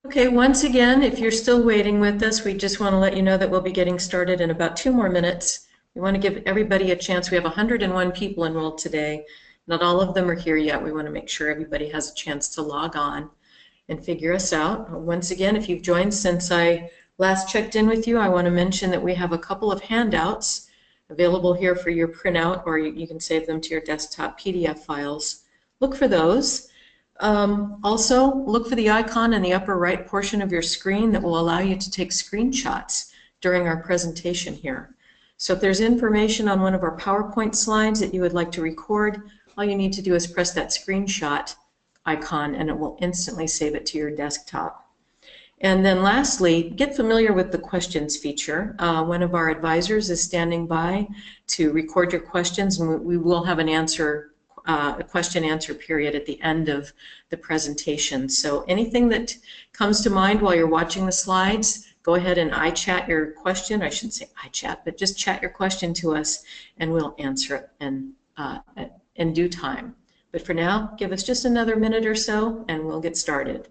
Okay, once again, if you're still waiting with us, we just want to let you know that we'll be getting started in about 2 more minutes. We want to give everybody a chance. We have 101 people enrolled today. Not all of them are here yet. We want to make sure everybody has a chance to log on and figure us out. Once again, if you've joined since I last checked in with you, I want to mention that we have a couple of handouts available here for your printout, or you can save them to your desktop PDF files. Look for those. Also, look for the icon in the upper right portion of your screen that will allow you to take screenshots during our presentation here. So if there's information on one of our PowerPoint slides that you would like to record, all you need to do is press that screenshot icon and it will instantly save it to your desktop. And then lastly, get familiar with the questions feature. One of our advisors is standing by to record your questions, and we will have an answer a question-answer period at the end of the presentation. So anything that comes to mind while you're watching the slides, go ahead and iChat your question. I shouldn't say iChat, but just chat your question to us, and we'll answer it in due time. But for now, give us just another minute or so, and we'll get started.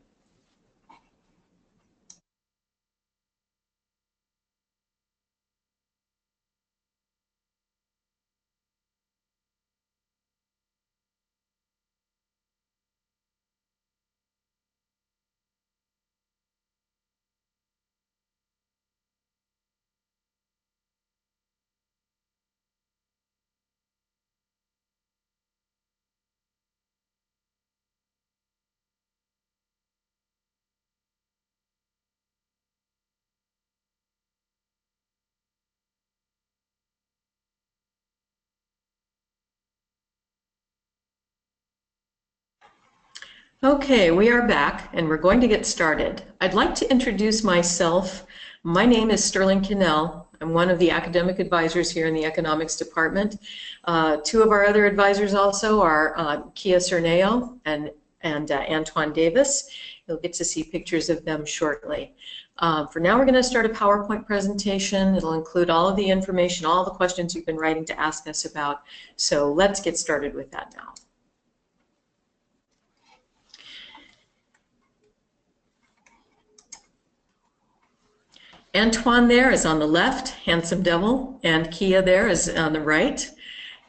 Okay, we are back and we're going to get started. I'd like to introduce myself. My name is Sterling Cannell. I'm one of the academic advisors here in the economics department. Two of our other advisors also are Kia Cerneo and Antoine Davis. You'll get to see pictures of them shortly. For now, we're going to start a PowerPoint presentation. It'll include all of the information, all the questions you've been writing to ask us about. So let's get started with that now. Antoine there is on the left, handsome devil, and Kia there is on the right.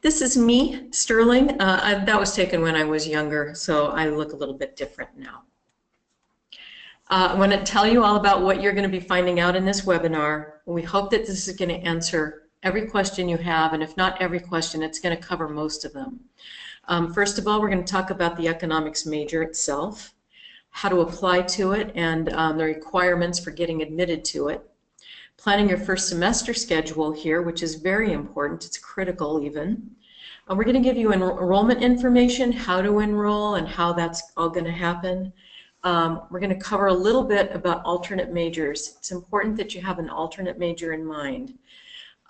This is me, Sterling. That was taken when I was younger, so I look a little bit different now. I want to tell you all about what you're going to be finding out in this webinar. We hope that this is going to answer every question you have, and if not every question, it's going to cover most of them. First of all, we're going to talk about the economics major itself, how to apply to it, and the requirements for getting admitted to it. Planning your first semester schedule here, which is very important. It's critical even. We're going to give you enrollment information, how to enroll, and how that's all going to happen. We're going to cover a little bit about alternate majors. It's important that you have an alternate major in mind.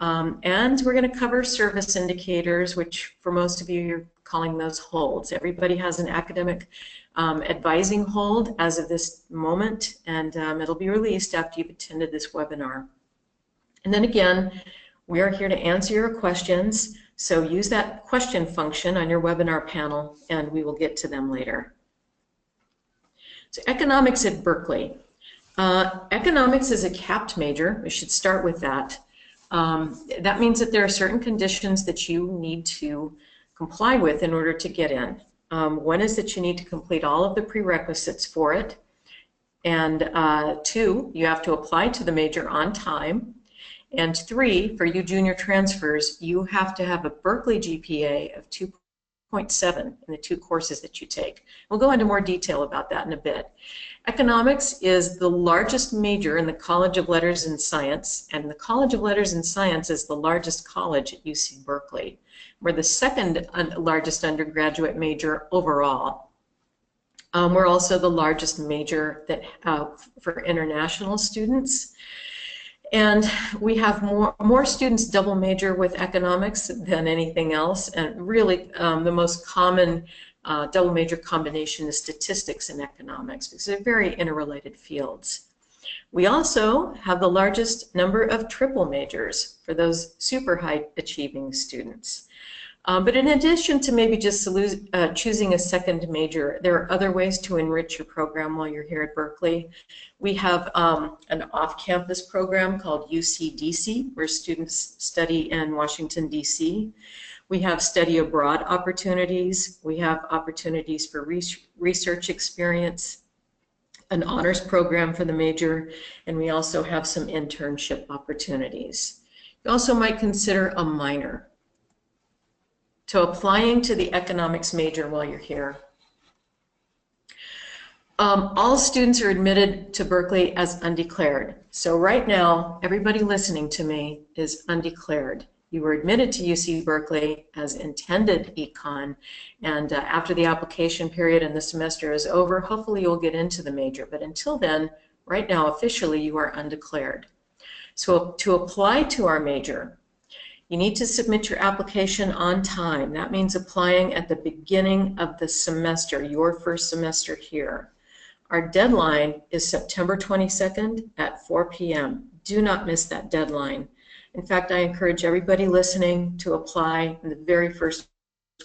And we're going to cover service indicators, which for most of you, you're calling those holds. Everybody has an academic advising hold as of this moment, and it'll be released after you've attended this webinar. And then again, we are here to answer your questions, so use that question function on your webinar panel, and we will get to them later. So economics at Berkeley. Economics is a capped major. We should start with that. That means that there are certain conditions that you need to comply with in order to get in. One is that you need to complete all of the prerequisites for it, and 2, you have to apply to the major on time, and 3, for you junior transfers, you have to have a Berkeley GPA of 2.7 in the 2 courses that you take. We'll go into more detail about that in a bit. Economics is the largest major in the College of Letters and Science, and the College of Letters and Science is the largest college at UC Berkeley. We're the second largest undergraduate major overall. We're also the largest major that for international students. And we have more students double major with economics than anything else, and really the most common double major combination is statistics and economics, because they're very interrelated fields. We also have the largest number of triple majors for those super high achieving students. But in addition to maybe just choosing a second major, there are other ways to enrich your program while you're here at Berkeley. We have an off-campus program called UC-DC, where students study in Washington, D.C. We have study abroad opportunities. We have opportunities for research experience, an honors program for the major, and we also have some internship opportunities. You also might consider a minor. So applying to the economics major while you're here. All students are admitted to Berkeley as undeclared. So right now, everybody listening to me is undeclared. You were admitted to UC Berkeley as intended econ, and after the application period and the semester is over, hopefully you'll get into the major. But until then, right now, officially, you are undeclared. So to apply to our major, you need to submit your application on time. That means applying at the beginning of the semester, your first semester here. Our deadline is September 22nd at 4 p.m. Do not miss that deadline. In fact, I encourage everybody listening to apply in the very first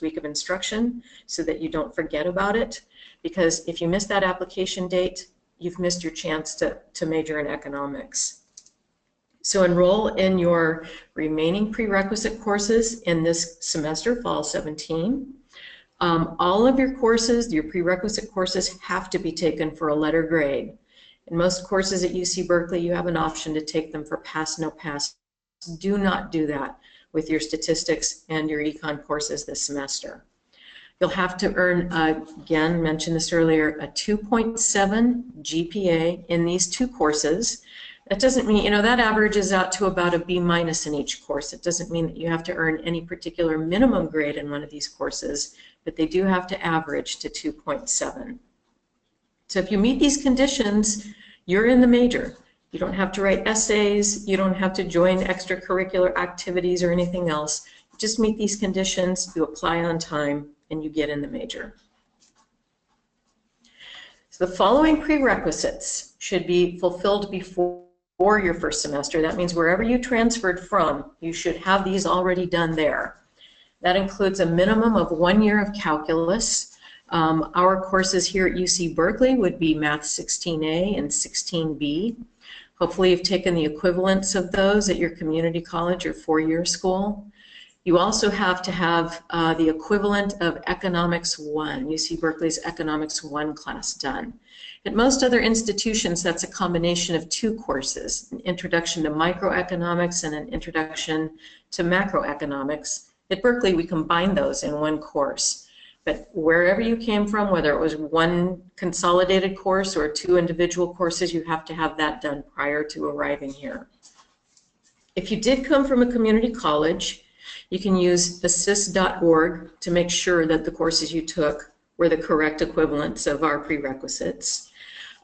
week of instruction so that you don't forget about it, because if you miss that application date, you've missed your chance to major in economics. So enroll in your remaining prerequisite courses in this semester, fall 17. All of your courses, your prerequisite courses, have to be taken for a letter grade. In most courses at UC Berkeley, you have an option to take them for pass, no pass. Do not do that with your statistics and your econ courses this semester. You'll have to earn, again, mentioned this earlier, a 2.7 GPA in these two courses. That doesn't mean, that averages out to about a B- in each course. It doesn't mean that you have to earn any particular minimum grade in one of these courses, but they do have to average to 2.7. So if you meet these conditions, you're in the major. You don't have to write essays, you don't have to join extracurricular activities or anything else. You just meet these conditions, you apply on time, and you get in the major. So the following prerequisites should be fulfilled before your first semester. That means wherever you transferred from, you should have these already done there. That includes a minimum of 1 year of calculus. Our courses here at UC Berkeley would be Math 16A and 16B. Hopefully you've taken the equivalents of those at your community college or four-year school. You also have to have the equivalent of Economics 1, UC Berkeley's Economics 1 class done. At most other institutions, that's a combination of two courses, an introduction to microeconomics and an introduction to macroeconomics. At Berkeley, we combine those in one course. But wherever you came from, whether it was one consolidated course or two individual courses, you have to have that done prior to arriving here. If you did come from a community college, you can use assist.org to make sure that the courses you took were the correct equivalents of our prerequisites.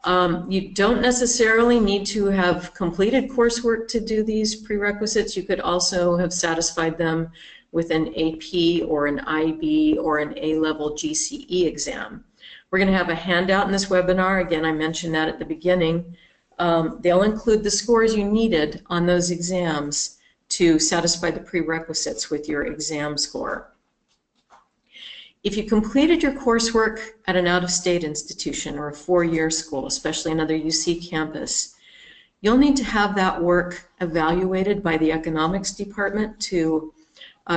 You don't necessarily need to have completed coursework to do these prerequisites. You could also have satisfied them with an AP or an IB or an A-level GCE exam. We're going to have a handout in this webinar. Again, I mentioned that at the beginning. They'll include the scores you needed on those exams to satisfy the prerequisites with your exam score. If you completed your coursework at an out-of-state institution or a four-year school, especially another UC campus, you'll need to have that work evaluated by the economics department to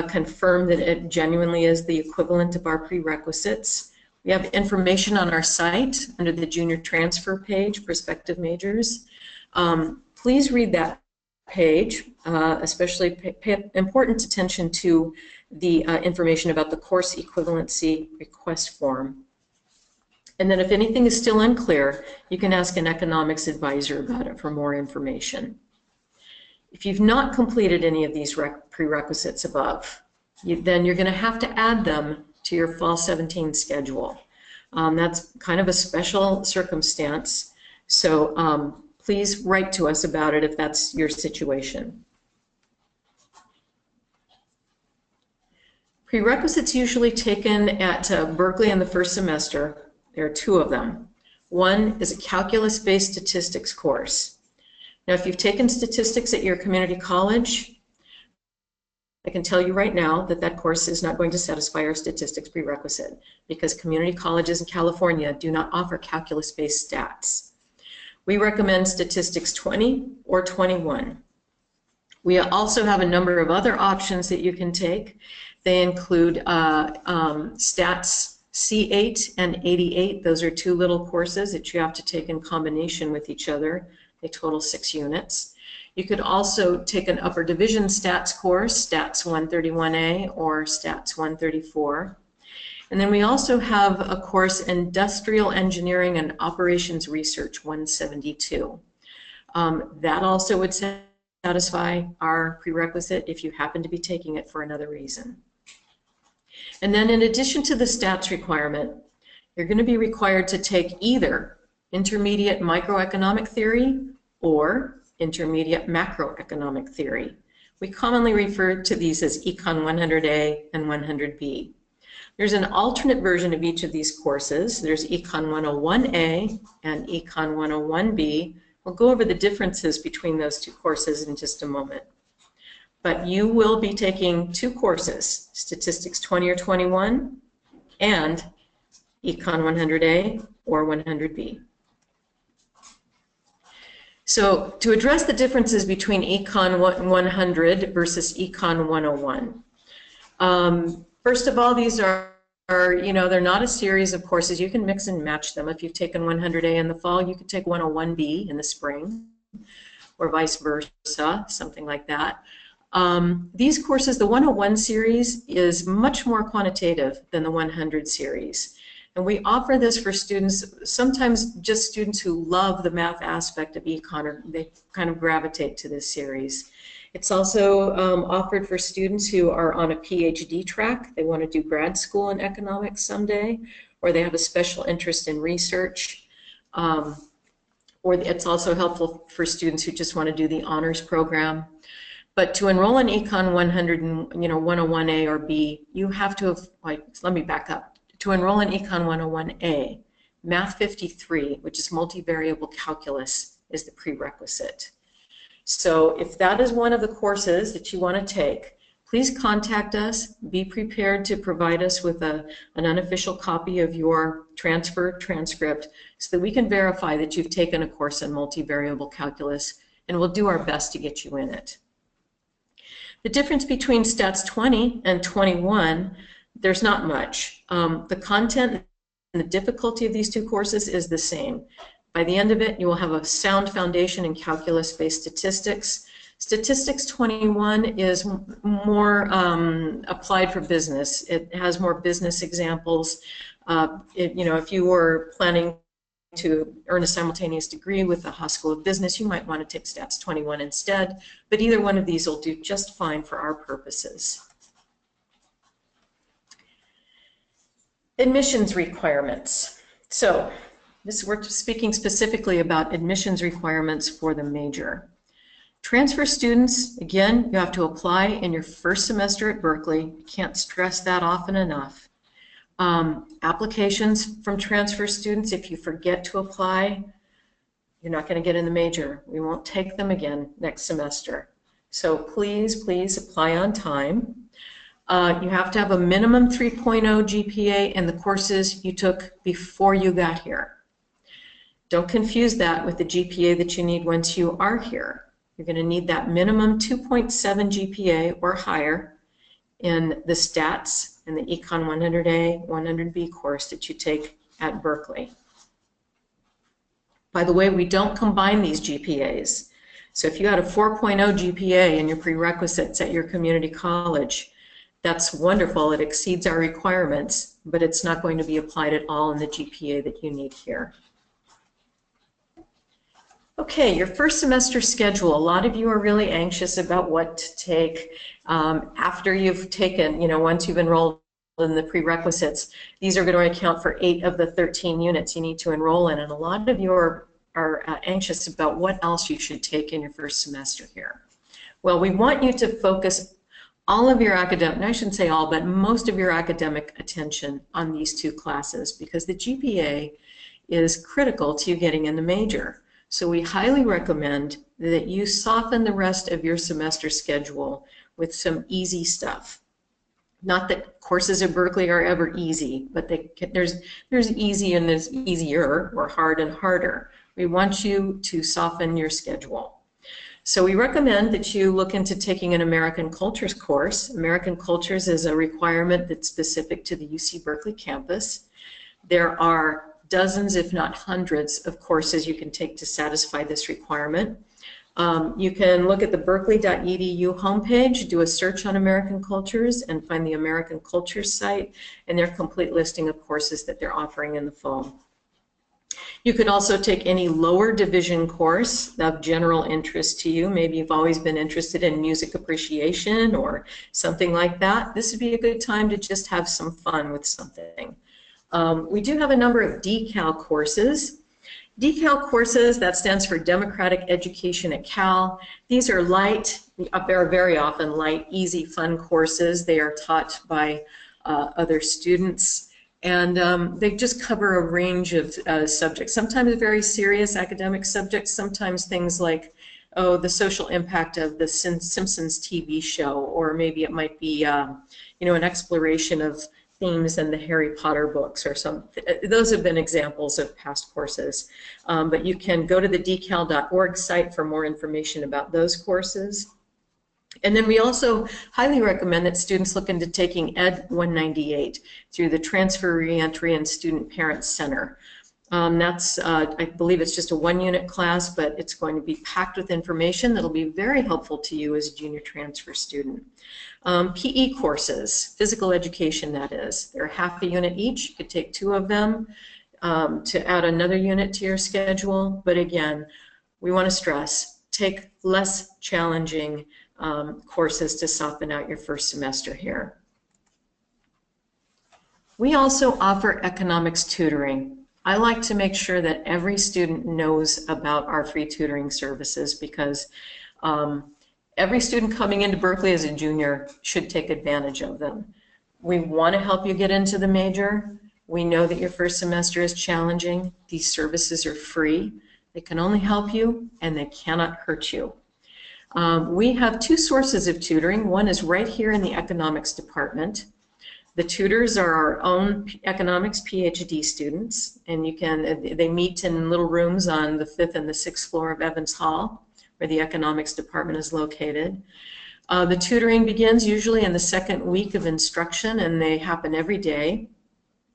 confirm that it genuinely is the equivalent of our prerequisites. We have information on our site under the junior transfer page, prospective majors. Please read that page, especially pay important attention to the information about the course equivalency request form. And then if anything is still unclear, you can ask an economics advisor about it for more information. If you've not completed any of these prerequisites above, then you're going to have to add them to your fall 17 schedule. That's kind of a special circumstance, so please write to us about it if that's your situation. Prerequisites usually taken at Berkeley in the first semester. There are two of them. One is a calculus-based statistics course. Now, if you've taken statistics at your community college, I can tell you right now that that course is not going to satisfy our statistics prerequisite because community colleges in California do not offer calculus-based stats. We recommend statistics 20 or 21. We also have a number of other options that you can take. They include stats C8 and 88. Those are two little courses that you have to take in combination with each other. They total 6 units. You could also take an upper division stats course, stats 131A or stats 134. And then we also have a course, Industrial Engineering and Operations Research 172. That also would satisfy our prerequisite if you happen to be taking it for another reason. And then in addition to the stats requirement, you're going to be required to take either intermediate microeconomic theory or intermediate macroeconomic theory. We commonly refer to these as Econ 100A and 100B. There's an alternate version of each of these courses. There's Econ 101A and Econ 101B. We'll go over the differences between those two courses in just a moment. But you will be taking two courses, Statistics 20 or 21 and Econ 100A or 100B. So to address the differences between Econ 100 versus Econ 101, first of all, these are, they're not a series of courses. You can mix and match them. If you've taken 100A in the fall, you could take 101B in the spring, or vice versa, something like that. These courses, the 101 series is much more quantitative than the 100 series. And we offer this for students, sometimes just students who love the math aspect of econ, or they kind of gravitate to this series. It's also offered for students who are on a PhD track. They want to do grad school in economics someday, or they have a special interest in research. Or it's also helpful for students who just want to do the honors program. But to enroll in Econ 100 and 101A or B, you have to have, let me back up. To enroll in Econ 101A, Math 53, which is multivariable calculus, is the prerequisite. So if that is one of the courses that you want to take, please contact us. Be prepared to provide us with an unofficial copy of your transfer transcript so that we can verify that you've taken a course in multivariable calculus, and we'll do our best to get you in it. The difference between Stats 20 and 21, there's not much. The content and the difficulty of these two courses is the same. By the end of it, you will have a sound foundation in calculus-based statistics. Statistics 21 is more applied for business. It has more business examples. If you were planning to earn a simultaneous degree with the Haas School of Business, you might want to take Stats 21 instead, but either one of these will do just fine for our purposes. Admissions requirements. So we're speaking specifically about admissions requirements for the major. Transfer students, again, you have to apply in your first semester at Berkeley. Can't stress that often enough. Applications from transfer students, if you forget to apply, you're not going to get in the major. We won't take them again next semester. So please, please apply on time. You have to have a minimum 3.0 GPA in the courses you took before you got here. Don't confuse that with the GPA that you need once you are here. You're going to need that minimum 2.7 GPA or higher in the stats in the Econ 100A, 100B course that you take at Berkeley. By the way, we don't combine these GPAs. So if you had a 4.0 GPA in your prerequisites at your community college, that's wonderful. It exceeds our requirements, but it's not going to be applied at all in the GPA that you need here. Okay, your first semester schedule. A lot of you are really anxious about what to take after you've taken, once you've enrolled in the prerequisites. These are going to account for 8 of the 13 units you need to enroll in, and a lot of you are anxious about what else you should take in your first semester here. Well, we want you to focus all of your academic, I shouldn't say all, but most of your academic attention on these 2 classes, because the GPA is critical to you getting in the major. So we highly recommend that you soften the rest of your semester schedule with some easy stuff. Not that courses at Berkeley are ever easy, but there's easy and there's easier, or hard and harder. We want you to soften your schedule. So we recommend that you look into taking an American Cultures course. American Cultures is a requirement that's specific to the UC Berkeley campus. There are dozens, if not hundreds, of courses you can take to satisfy this requirement. You can look at the berkeley.edu homepage, do a search on American Cultures, and find the American Cultures site and their complete listing of courses that they're offering in the fall. You could also take any lower division course of general interest to you. Maybe you've always been interested in music appreciation or something like that. This would be a good time to just have some fun with something. We do have a number of DECAL courses. DECAL courses, that stands for Democratic Education at Cal. These are light, they're very often light, easy, fun courses. They are taught by other students. And they just cover a range of subjects, sometimes very serious academic subjects, sometimes things like, oh, the social impact of the Simpsons TV show, or maybe it might be, you know, an exploration of themes in the Harry Potter books or something. Those have been examples of past courses. But you can go to the decal.org site for more information about those courses. And then we also highly recommend that students look into taking Ed 198 through the Transfer, Reentry, and Student Parents Center. That's, I believe it's just a one-unit class, but it's going to be packed with information that'll be very helpful to you as a junior transfer student. PE courses, physical education that is. They're half a unit each. You could take 2 of them to add another unit to your schedule. But again, we want to stress, take less challenging courses to soften out your first semester here. We also offer economics tutoring. I like to make sure that every student knows about our free tutoring services because every student coming into Berkeley as a junior should take advantage of them. We want to help you get into the major. We know that your first semester is challenging. These services are free. They can only help you and they cannot hurt you. We have 2 sources of tutoring. One is right here in the economics department. The tutors are our own economics PhD students, and they meet in little rooms on the 5th and the 6th floor of Evans Hall, where the economics department is located. The tutoring begins usually in the 2nd week of instruction, and they happen every day.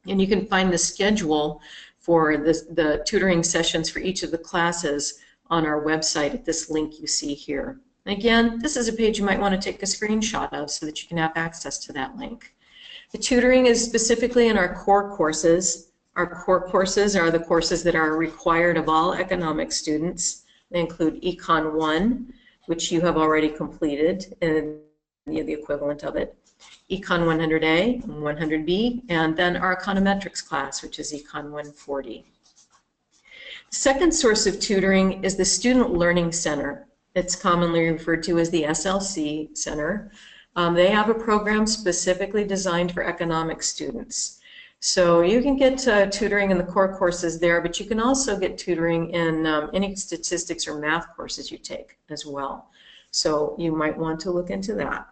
And you can find the schedule for the tutoring sessions for each of the classes on our website at this link you see here. Again, this is a page you might want to take a screenshot of so that you can have access to that link. The tutoring is specifically in our core courses. Our core courses are the courses that are required of all economics students. They include Econ 1, which you have already completed, and the equivalent of it, Econ 100A, 100B, and then our econometrics class, which is Econ 140. The second source of tutoring is the Student Learning Center. It's commonly referred to as the SLC Center. They have a program specifically designed for economics students. So you can get tutoring in the core courses there, but you can also get tutoring in any statistics or math courses you take as well. So you might want to look into that.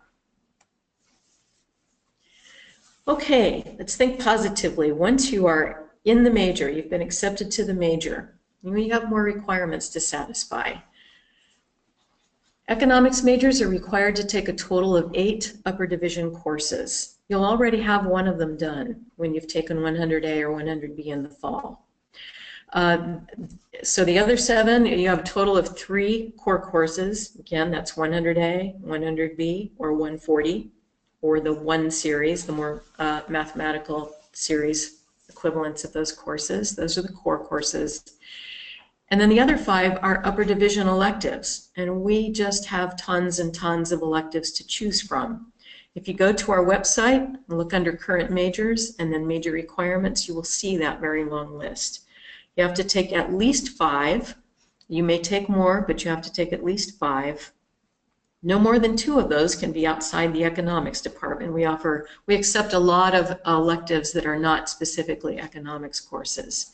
Okay, let's think positively. Once you are in the major, you've been accepted to the major, you have more requirements to satisfy. Economics majors are required to take a total of 8 upper division courses. You'll already have one of them done when you've taken 100A or 100B in the fall. So the other 7, you have a total of 3 core courses. Again, that's 100A, 100B, or 140, or the 1 series, the more mathematical series equivalents of those courses. Those are the core courses. And then the other 5 are upper division electives, and we just have tons and tons of electives to choose from. If you go to our website and look under current majors and then major requirements, you will see that very long list. You have to take at least 5. You may take more, but you have to take at least 5. No more than 2 of those can be outside the economics department. We accept a lot of electives that are not specifically economics courses.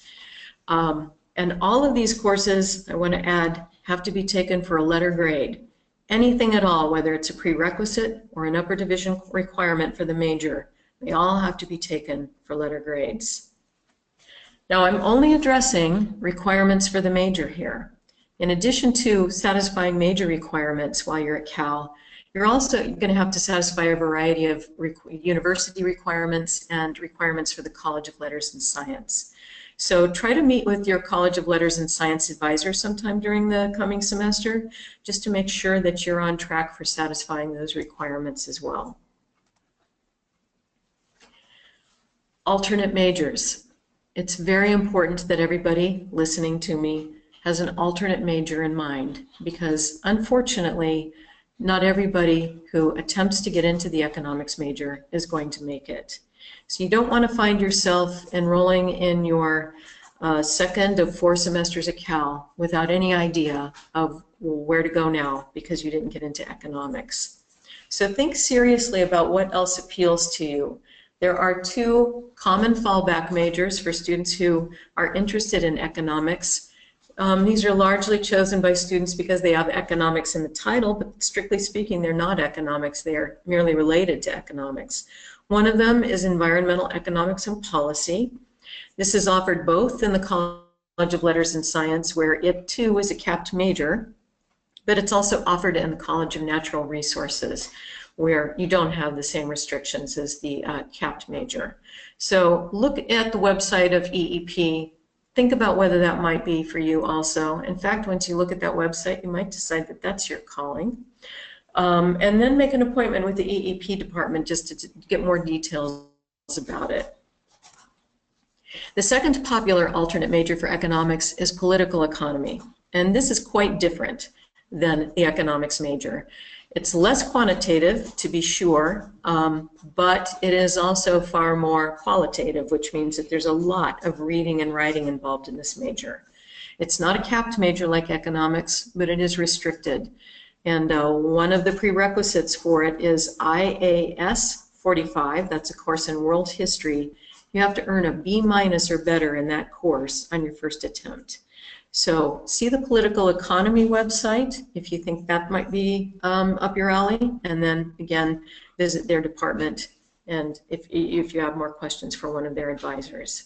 And all of these courses, I want to add, have to be taken for a letter grade. Anything at all, whether it's a prerequisite or an upper division requirement for the major, they all have to be taken for letter grades. Now, I'm only addressing requirements for the major here. In addition to satisfying major requirements while you're at Cal, you're also going to have to satisfy a variety of university requirements and requirements for the College of Letters and Science. So try to meet with your College of Letters and Science advisor sometime during the coming semester, just to make sure that you're on track for satisfying those requirements as well. Alternate majors. It's very important that everybody listening to me has an alternate major in mind, because unfortunately, not everybody who attempts to get into the economics major is going to make it. So you don't want to find yourself enrolling in your second of 4 semesters at Cal without any idea of where to go now because you didn't get into economics. So think seriously about what else appeals to you. There are 2 common fallback majors for students who are interested in economics. These are largely chosen by students because they have economics in the title, but strictly speaking, they're not economics. They are merely related to economics. One of them is environmental economics and policy. This is offered both in the College of Letters and Science, where it too is a capped major, but it's also offered in the College of Natural Resources, where you don't have the same restrictions as the capped major. So look at the website of EEP. Think about whether that might be for you also. In fact, once you look at that website, you might decide that that's your calling. And then make an appointment with the EEP department just to get more details about it. The second popular alternate major for economics is political economy. And this is quite different than the economics major. It's less quantitative, to be sure, but it is also far more qualitative, which means that there's a lot of reading and writing involved in this major. It's not a capped major like economics, but it is restricted. And one of the prerequisites for it is IAS 45, that's a course in world history. You have to earn a B- or better in that course on your first attempt. So see the political economy website if you think that might be up your alley, and then again visit their department and if you have more questions for one of their advisors.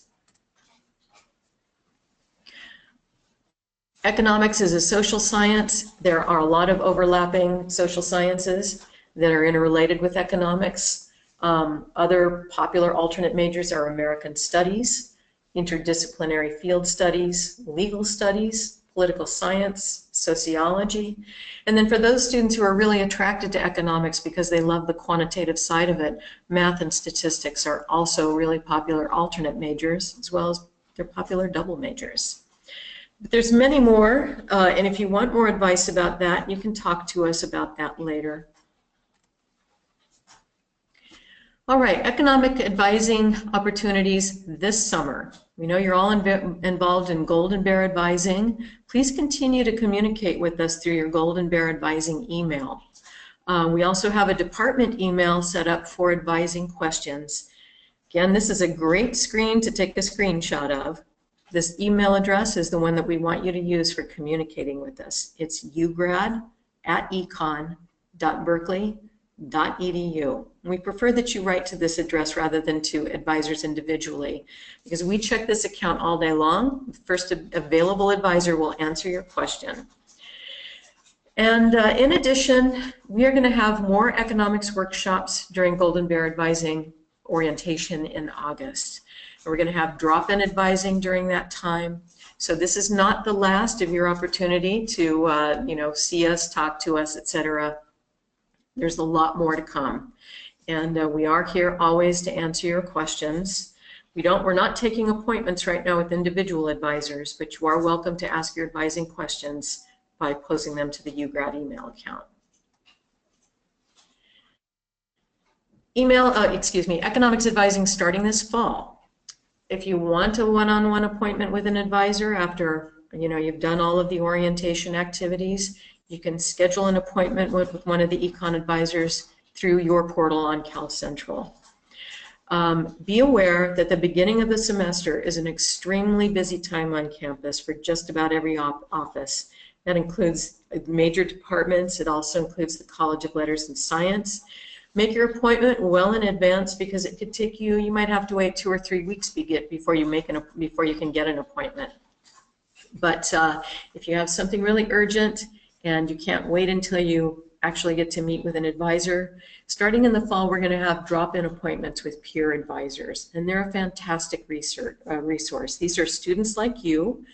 Economics is a social science. There are a lot of overlapping social sciences that are interrelated with economics. Other popular alternate majors are American Studies, interdisciplinary field studies, legal studies, political science, sociology. And then for those students who are really attracted to economics because they love the quantitative side of it, math and statistics are also really popular alternate majors, as well as they're popular double majors. But there's many more, and if you want more advice about that, you can talk to us about that later. All right, economic advising opportunities this summer. We know you're all involved in Golden Bear Advising. Please continue to communicate with us through your Golden Bear Advising email. We also have a department email set up for advising questions. Again, this is a great screen to take a screenshot of. This email address is the one that we want you to use for communicating with us. It's ugrad@econ.berkeley.edu. We prefer that you write to this address rather than to advisors individually, because we check this account all day long. The first available advisor will answer your question. And in addition, we are going to have more economics workshops during Golden Bear Advising orientation in August. We're going to have drop-in advising during that time. So this is not the last of your opportunity to see us, talk to us, etc. There's a lot more to come. And we are here always to answer your questions. We're not taking appointments right now with individual advisors, but you are welcome to ask your advising questions by posting them to the UGrad email account. Economics advising starting this fall. If you want a one-on-one appointment with an advisor after you've done all of the orientation activities, you can schedule an appointment with one of the econ advisors through your portal on Cal Central. Be aware that the beginning of the semester is an extremely busy time on campus for just about every office. That includes major departments. It also includes the College of Letters and Science. Make your appointment well in advance because it could take you, you might have to wait 2 or 3 weeks before you can get an appointment. But if you have something really urgent and you can't wait until you actually get to meet with an advisor, starting in the fall, we're going to have drop-in appointments with peer advisors, and they're a fantastic resource. These are students like you.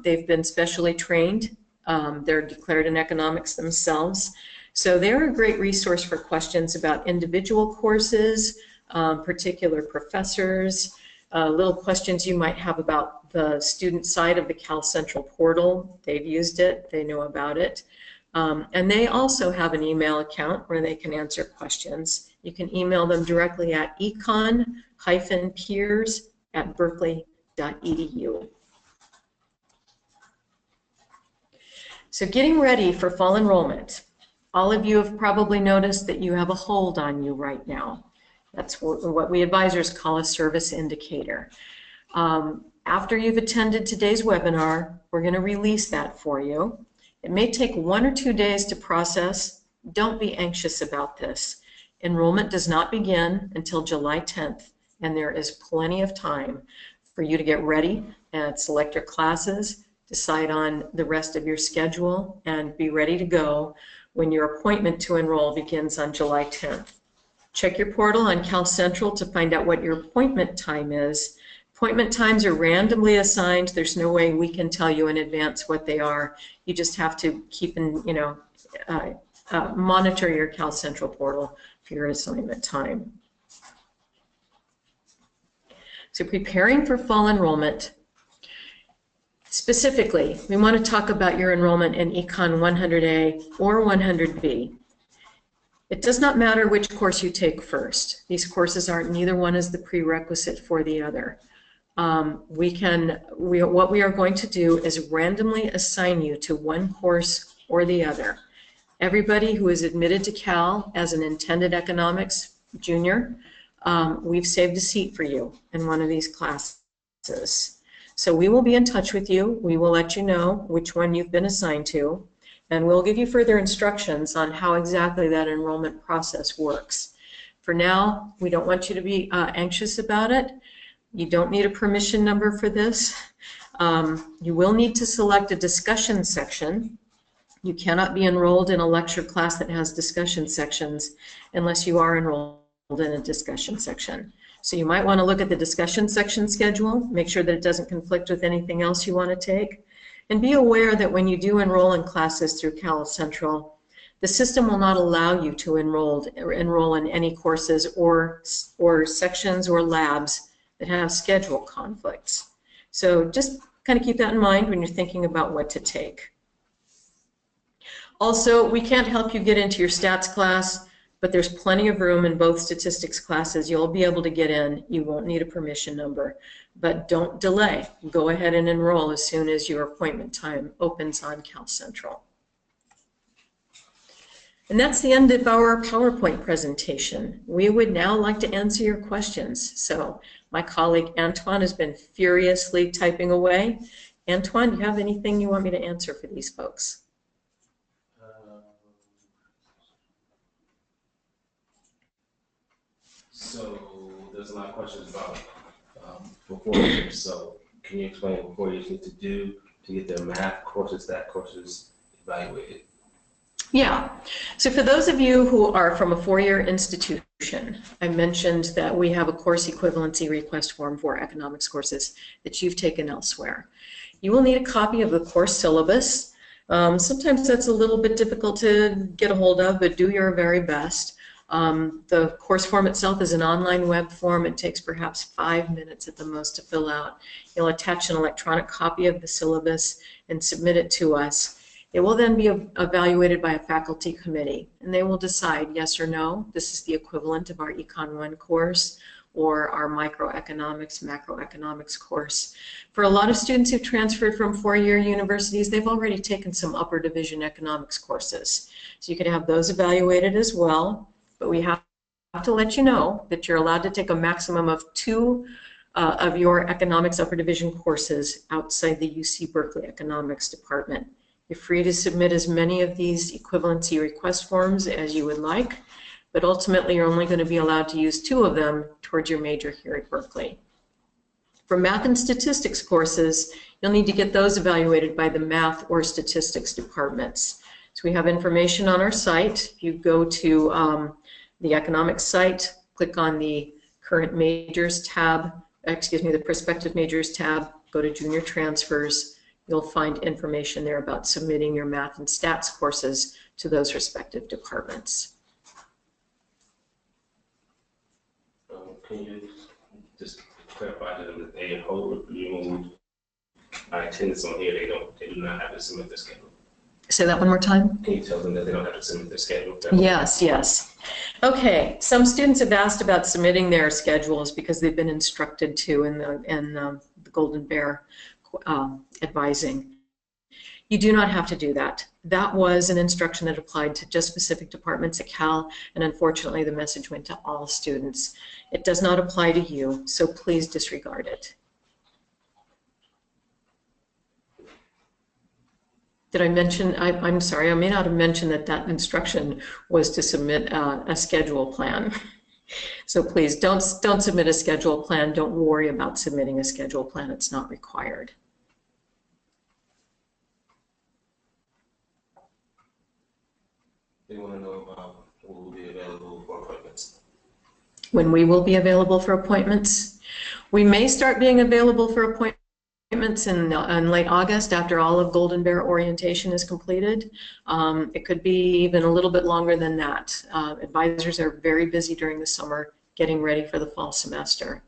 They've been specially trained. They're declared in economics themselves. So they're a great resource for questions about individual courses, particular professors, little questions you might have about the student side of the Cal Central portal. They've used it, they know about it. And they also have an email account where they can answer questions. You can email them directly at econ-peers@berkeley.edu. So getting ready for fall enrollment. All of you have probably noticed that you have a hold on you right now. That's what we advisors call a service indicator. After you've attended today's webinar, we're going to release that for you. It may take 1 or 2 days to process. Don't be anxious about this. Enrollment does not begin until July 10th, and there is plenty of time for you to get ready and select your classes, decide on the rest of your schedule, and be ready to go when your appointment to enroll begins on July 10th. Check your portal on Cal Central to find out what your appointment time is. Appointment times are randomly assigned. There's no way we can tell you in advance what they are. You just have to keep monitor your Cal Central portal for your assignment time. So preparing for fall enrollment. Specifically, we want to talk about your enrollment in Econ 100A or 100B. It does not matter which course you take first. These courses neither one is the prerequisite for the other. What we are going to do is randomly assign you to one course or the other. Everybody who is admitted to Cal as an intended economics junior, we've saved a seat for you in one of these classes. So we will be in touch with you. We will let you know which one you've been assigned to, and we'll give you further instructions on how exactly that enrollment process works. For now, we don't want you to be anxious about it. You don't need a permission number for this. You will need to select a discussion section. You cannot be enrolled in a lecture class that has discussion sections unless you are enrolled in a discussion section. So you might want to look at the discussion section schedule, make sure that it doesn't conflict with anything else you want to take, and be aware that when you do enroll in classes through Cal Central, the system will not allow you to enroll in any courses or sections or labs that have schedule conflicts. So just kind of keep that in mind when you're thinking about what to take. Also, we can't help you get into your stats class, but there's plenty of room in both statistics classes. You'll be able to get in. You won't need a permission number, but don't delay. Go ahead and enroll as soon as your appointment time opens on Cal Central. And that's the end of our PowerPoint presentation. We would now like to answer your questions. So my colleague Antoine has been furiously typing away. Antoine, do you have anything you want me to answer for these folks? So there's a lot of questions about for 4 years. So can you explain what 4 years need to do to get their math courses, stat courses evaluated? Yeah. So for those of you who are from a 4-year institution, I mentioned that we have a course equivalency request form for economics courses that you've taken elsewhere. You will need a copy of the course syllabus. Sometimes that's a little bit difficult to get a hold of, but do your very best. The course form itself is an online web form. It takes perhaps 5 minutes at the most to fill out. You'll attach an electronic copy of the syllabus and submit it to us. It will then be evaluated by a faculty committee, and they will decide yes or no. This is the equivalent of our Econ 1 course or our microeconomics, macroeconomics course. For a lot of students who've transferred from 4-year universities, they've already taken some upper division economics courses. So you could have those evaluated as well. But we have to let you know that you're allowed to take a maximum of 2 of your economics upper division courses outside the UC Berkeley economics department. You're free to submit as many of these equivalency request forms as you would like, but ultimately you're only going to be allowed to use 2 of them towards your major here at Berkeley. For math and statistics courses, you'll need to get those evaluated by the math or statistics departments. So we have information on our site. If you go to the economics site, click on the current majors tab, the prospective majors tab, go to junior transfers. You'll find information there about submitting your math and stats courses to those respective departments. Can you just clarify to them that they hold removed by attendance on here? They do not have to submit their schedule. Say that one more time. Can you tell them that they don't have to submit their schedule? Yes. Okay, some students have asked about submitting their schedules because they've been instructed to in the Golden Bear advising. You do not have to do that. That was an instruction that applied to just specific departments at Cal, and unfortunately the message went to all students. It does not apply to you, so please disregard it. Did I mention, I'm sorry, I may not have mentioned that instruction was to submit a schedule plan. So please don't submit a schedule plan. Don't worry about submitting a schedule plan. It's not required. They want to know about when we'll be available for appointments. When we will be available for appointments? We may start being available for appointments in late August after all of Golden Bear orientation is completed. It could be even a little bit longer than that. Advisors are very busy during the summer getting ready for the fall semester.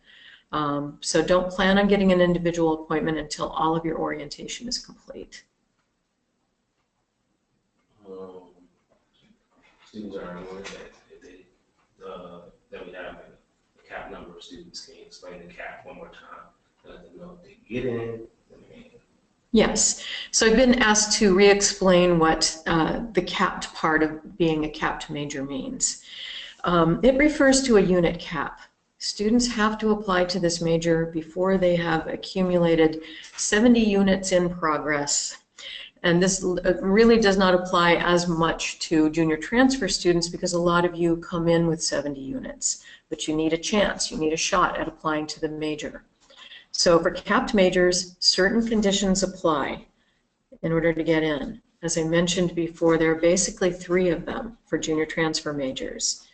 So don't plan on getting an individual appointment until all of your orientation is complete. Students are aware that we have a cap number of students. Can you explain the cap one more time and let them know if they get in? Yes. So I've been asked to re-explain what the capped part of being a capped major means. It refers to a unit cap. Students have to apply to this major before they have accumulated 70 units in progress. And this really does not apply as much to junior transfer students because a lot of you come in with 70 units, but you need a chance, you need a shot at applying to the major. So for capped majors, certain conditions apply in order to get in. As I mentioned before, there are basically 3 of them for junior transfer majors.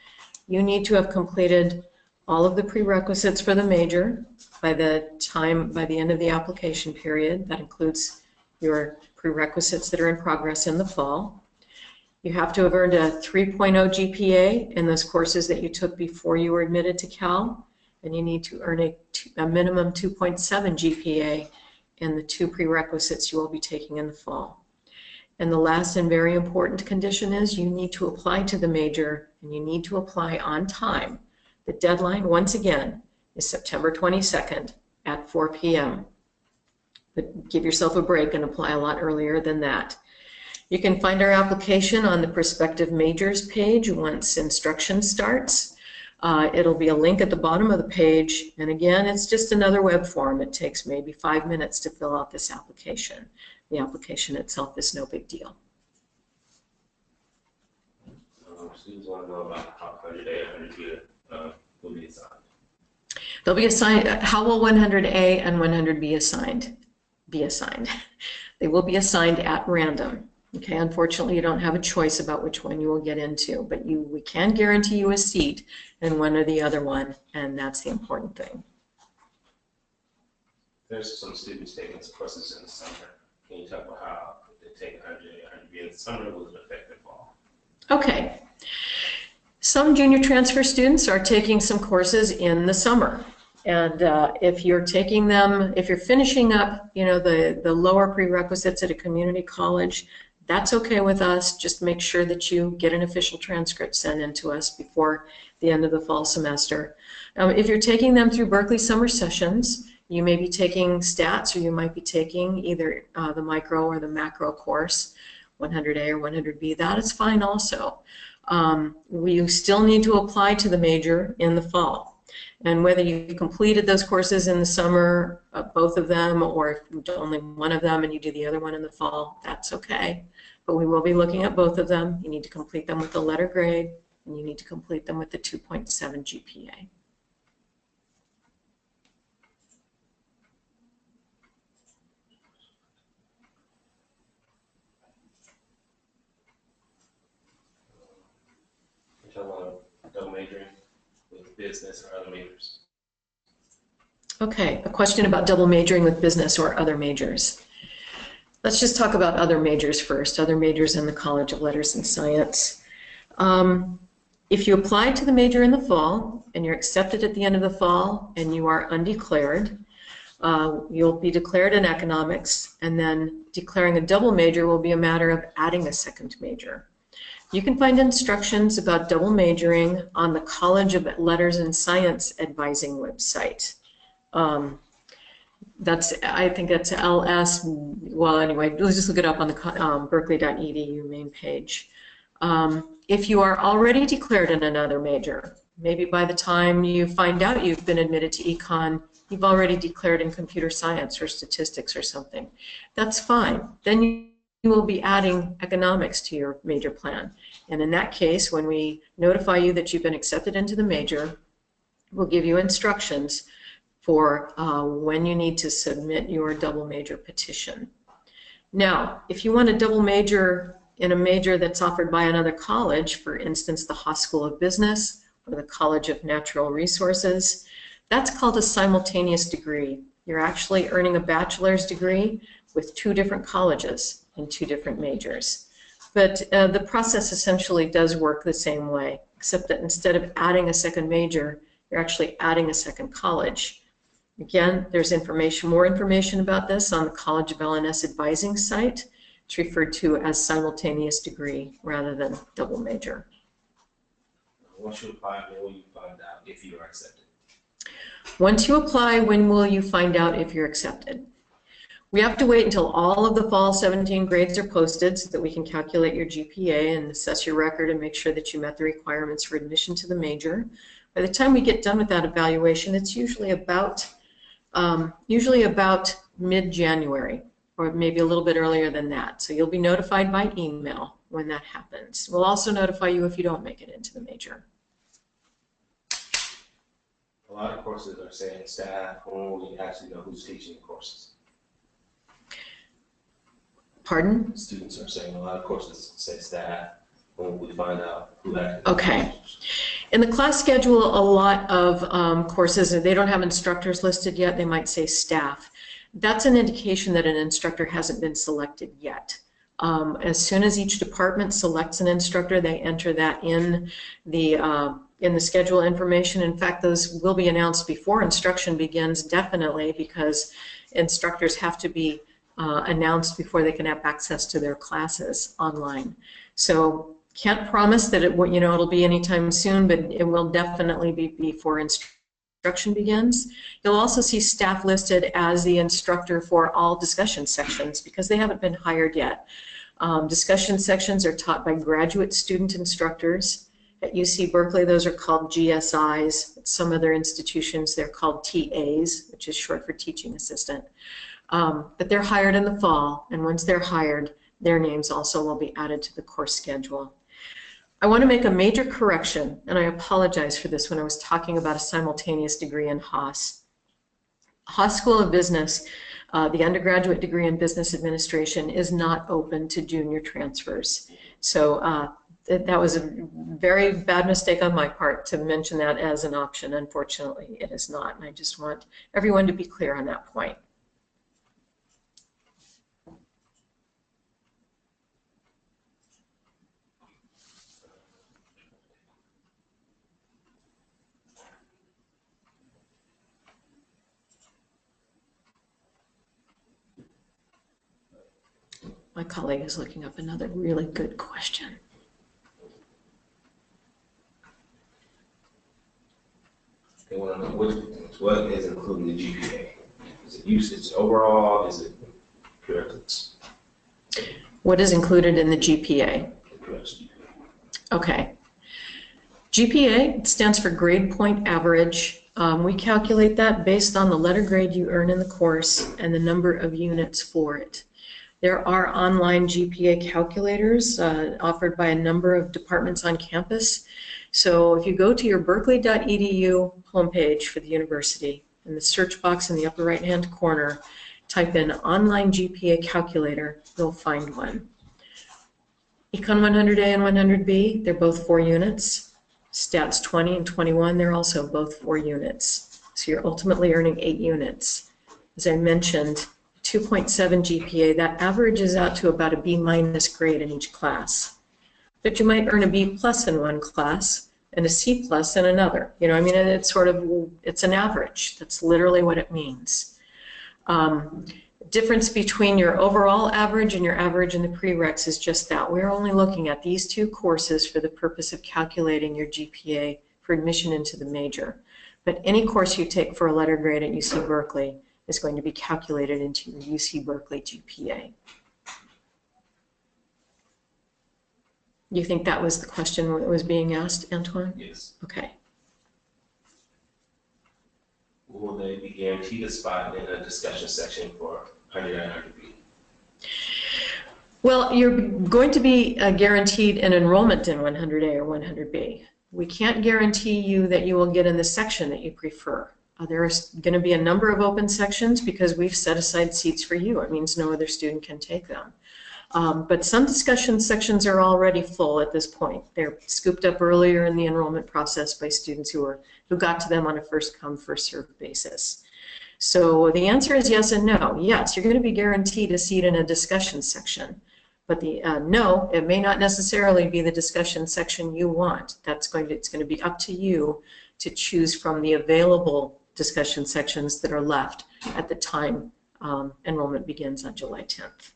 You need to have completed all of the prerequisites for the major by the end of the application period. That includes your prerequisites that are in progress in the fall. You have to have earned a 3.0 GPA in those courses that you took before you were admitted to Cal, and you need to earn a minimum 2.7 GPA in the 2 prerequisites you will be taking in the fall. And the last and very important condition is you need to apply to the major, and you need to apply on time. The deadline, once again, is September 22nd at 4 p.m. But give yourself a break and apply a lot earlier than that. You can find our application on the prospective majors page once instruction starts. It'll be a link at the bottom of the page, and again, it's just another web form. It takes maybe 5 minutes to fill out this application. The application itself is no big deal. Students want to know about how 100A, 100B will be assigned. They'll be assigned. How will 100A and 100B assigned? Be assigned. They will be assigned at random. Okay, unfortunately you don't have a choice about which one you will get into, but we can guarantee you a seat in one or the other one, and that's the important thing. There's some students taking some courses in the summer. Can you talk about how they take 100B in the summer? Will it affect their fall? Okay. Some junior transfer students are taking some courses in the summer. And if you're taking them, if you're finishing up, the lower prerequisites at a community college, that's okay with us. Just make sure that you get an official transcript sent in to us before the end of the fall semester. If you're taking them through Berkeley summer sessions, you may be taking stats, or you might be taking either the micro or the macro course, 100A or 100B. That is fine also. We still need to apply to the major in the fall. And whether you completed those courses in the summer, both of them, or if you do only one of them and you do the other one in the fall, that's okay. But we will be looking at both of them. You need to complete them with a letter grade, and you need to complete them with the 2.7 GPA. You're talking about double majoring with business or other majors. Okay, a question about double majoring with business or other majors. Let's just talk about other majors first, other majors in the College of Letters and Science. If you apply to the major in the fall and you're accepted at the end of the fall and you are undeclared, you'll be declared in economics, and then declaring a double major will be a matter of adding a second major. You can find instructions about double majoring on the College of Letters and Science advising website. I think that's LS, well anyway, let's just look it up on the berkeley.edu main page. If you are already declared in another major, maybe by the time you find out you've been admitted to econ, you've already declared in computer science or statistics or something, that's fine. Then you will be adding economics to your major plan. And in that case, when we notify you that you've been accepted into the major, we'll give you instructions for when you need to submit your double major petition. Now, if you want a double major in a major that's offered by another college, for instance, the Haas School of Business or the College of Natural Resources, that's called a simultaneous degree. You're actually earning a bachelor's degree with two different colleges in two different majors. But the process essentially does work the same way, except that instead of adding a second major, you're actually adding a second college. Again, there's more information about this on the College of LNS advising site. It's referred to as simultaneous degree rather than double major. Once you apply, when will you find out if you are accepted? Once you apply, when will you find out if you're accepted? We have to wait until all of the fall 17 grades are posted so that we can calculate your GPA and assess your record and make sure that you met the requirements for admission to the major. By the time we get done with that evaluation, it's usually about mid-January, or maybe a little bit earlier than that. So you'll be notified by email when that happens. We'll also notify you if you don't make it into the major. A lot of courses are saying staff, when will you actually know who's teaching the courses? Pardon? Students are saying a lot of courses say staff, when will we find out who actually Okay. In the class schedule, a lot of courses, they don't have instructors listed yet, they might say staff. That's an indication that an instructor hasn't been selected yet. As soon as each department selects an instructor, they enter that in the schedule information. In fact, those will be announced before instruction begins, definitely, because instructors have to be announced before they can have access to their classes online. So can't promise that it'll be anytime soon, but it will definitely be before instruction begins. You'll also see staff listed as the instructor for all discussion sections because they haven't been hired yet. Discussion sections are taught by graduate student instructors. At UC Berkeley, those are called GSIs. At some other institutions, they're called TAs, which is short for teaching assistant. But they're hired in the fall, and once they're hired, their names also will be added to the course schedule. I want to make a major correction, and I apologize for this when I was talking about a simultaneous degree in Haas. Haas School of Business, the undergraduate degree in business administration, is not open to junior transfers. So that was a very bad mistake on my part to mention that as an option. Unfortunately, it is not, and I just want everyone to be clear on that point. My colleague is looking up another really good question. They want to know what is including the GPA. Is it usage overall? Is it credits? What is included in the GPA? Okay. GPA stands for grade point average We calculate that based on the letter grade you earn in the course and the number of units for it. There are online GPA calculators offered by a number of departments on campus. So if you go to your berkeley.edu homepage for the university, in the search box in the upper right-hand corner, type in online GPA calculator, you'll find one. Econ 100A and 100B, they're both 4 units. Stats 20 and 21, they're also both 4 units. So you're ultimately earning 8 units. As I mentioned, 2.7 GPA, that averages out to about a B- grade in each class. But you might earn a B+ in one class and a C+ in another. You know, I mean, it's an average. That's literally what it means. Difference between your overall average and your average in the prereqs is just that. We're only looking at these 2 courses for the purpose of calculating your GPA for admission into the major. But any course you take for a letter grade at UC Berkeley is going to be calculated into your UC Berkeley GPA. You think that was the question that was being asked, Antoine? Yes. Okay. Will they be guaranteed a spot in a discussion section for 100 and 100B? Well, you're going to be guaranteed an enrollment in 100A or 100B. We can't guarantee you that you will get in the section that you prefer. There's going to be a number of open sections because we've set aside seats for you. It means no other student can take them. But some discussion sections are already full at this point. They're scooped up earlier in the enrollment process by students who got to them on a first-come, first-served basis. So the answer is yes and no. Yes, you're going to be guaranteed a seat in a discussion section. But the no, it may not necessarily be the discussion section you want. It's going to be up to you to choose from the available discussion sections that are left at the time enrollment begins on July 10th.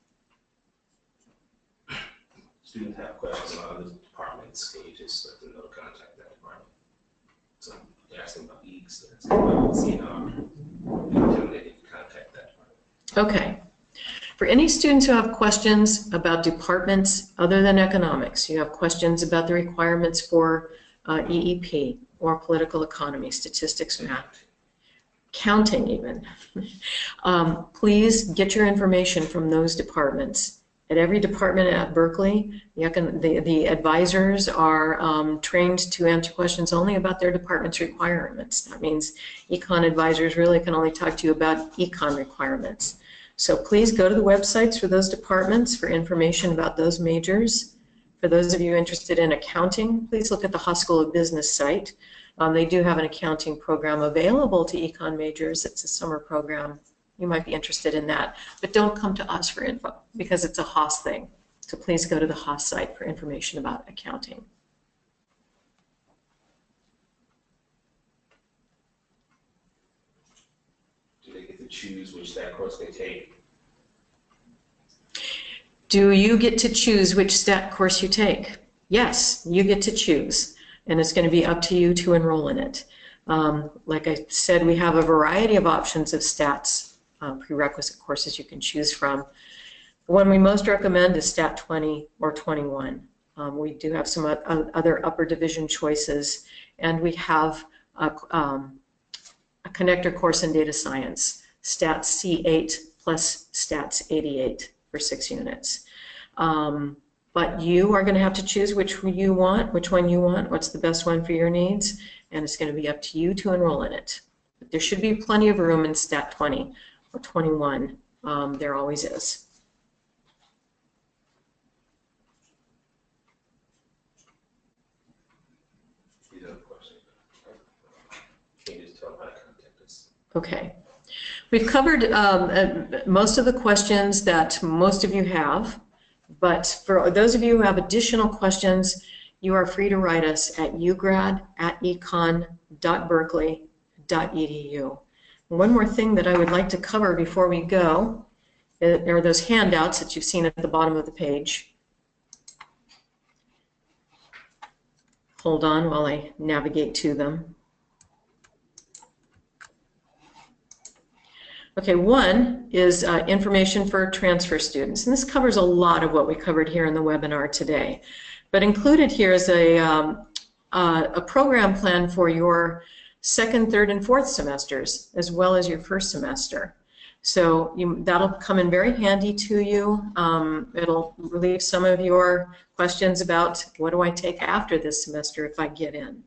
Students have questions about other departments. Can you just let them know to contact that department? So they're asking about EECS, they're asking about CNR. Tell them they can contact that department. Okay. For any students who have questions about departments other than economics, you have questions about the requirements for EEP or political economy, statistics, math, counting even, please get your information from those departments. At every department at Berkeley, the advisors are trained to answer questions only about their department's requirements. That means econ advisors really can only talk to you about econ requirements. So please go to the websites for those departments for information about those majors. For those of you interested in accounting, please look at the Haas School of Business site. They do have an accounting program available to econ majors. It's a summer program. You might be interested in that. But don't come to us for info because it's a Haas thing. So please go to the Haas site for information about accounting. Do they get to choose which stat course they take? Do you get to choose which stat course you take? Yes, you get to choose. And it's going to be up to you to enroll in it. Like I said, we have a variety of options of stats prerequisite courses you can choose from. The one we most recommend is Stat 20 or 21. We do have some other upper division choices, and we have a connector course in data science, Stats C8 plus Stats 88 for 6 units. But you are going to have to choose which one you want, what's the best one for your needs, and it's going to be up to you to enroll in it. But there should be plenty of room in Stat 20 or 21. There always is. These are the questions. Can you just tell them how to contact us? Okay. We've covered most of the questions that most of you have, but for those of you who have additional questions, you are free to write us at ugrad@econ.berkeley.edu. One more thing that I would like to cover before we go are those handouts that you've seen at the bottom of the page. Hold on while I navigate to them. Okay, one is information for transfer students, and this covers a lot of what we covered here in the webinar today. But included here is a program plan for your second, third, and fourth semesters, as well as your first semester. So that'll come in very handy to you. It'll relieve some of your questions about what do I take after this semester if I get in.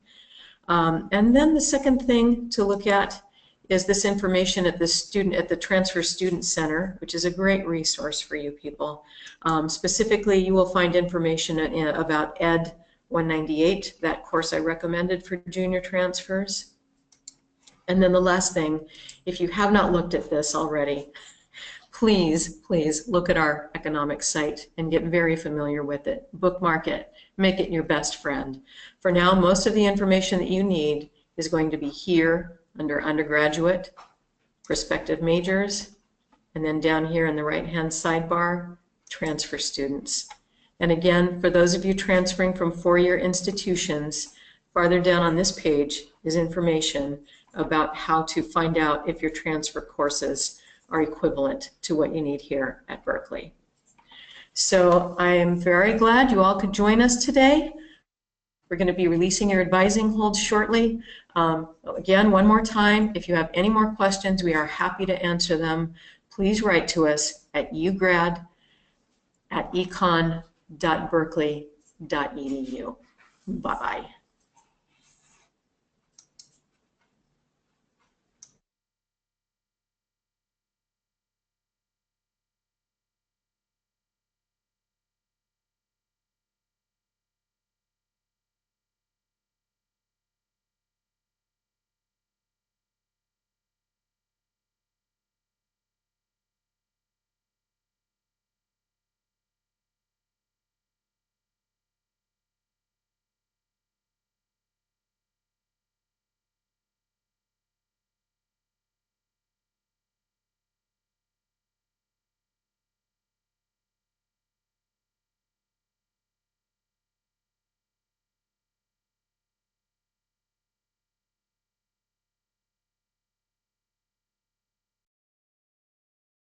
And then the second thing to look at is this information at the Transfer Student Center, which is a great resource for you people. Specifically, you will find information about Ed 198, that course I recommended for junior transfers. And then the last thing, if you have not looked at this already, please look at our economics site and get very familiar with it. Bookmark it, make it your best friend. For now, most of the information that you need is going to be here under undergraduate, prospective majors, and then down here in the right-hand sidebar, transfer students. And again, for those of you transferring from four-year institutions, farther down on this page is information about how to find out if your transfer courses are equivalent to what you need here at Berkeley. So I am very glad you all could join us today. We're going to be releasing your advising holds shortly. Again, one more time, if you have any more questions, we are happy to answer them. Please write to us at ugrad@econ.berkeley.edu. Bye-bye.